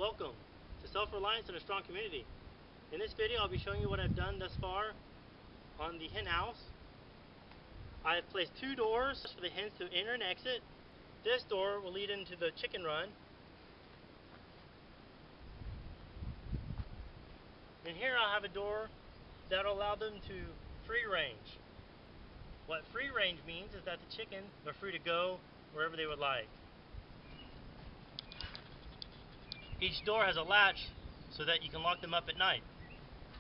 Welcome to Self-Reliance and a Strong Community. In this video I'll be showing you what I've done thus far on the hen house. I have placed two doors for the hens to enter and exit. This door will lead into the chicken run. And here I'll have a door that will allow them to free range. What free range means is that the chickens are free to go wherever they would like. Each door has a latch so that you can lock them up at night.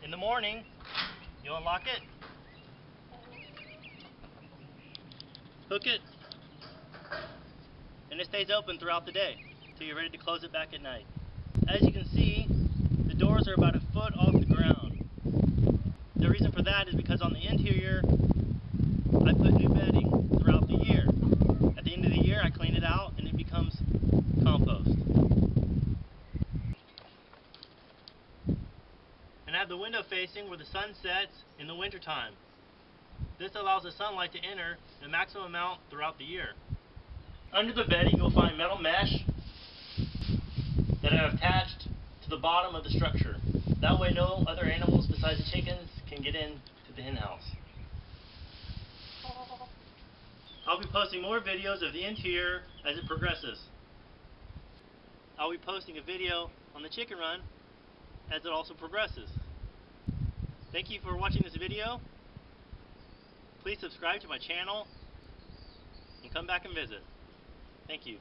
In the morning, you unlock it, hook it, and it stays open throughout the day until you're ready to close it back at night. As you can see, the doors are about a foot off the ground. The reason for that is because on the interior, I put new bedding throughout the year. At the end of the year, I clean it out and it becomes compost. And I have the window facing where the sun sets in the wintertime. This allows the sunlight to enter the maximum amount throughout the year. Under the bedding you'll find metal mesh that I have attached to the bottom of the structure. That way no other animals besides the chickens can get into the hen house. I'll be posting more videos of the interior as it progresses. I'll be posting a video on the chicken run as it also progresses. Thank you for watching this video. Please subscribe to my channel and come back and visit. Thank you.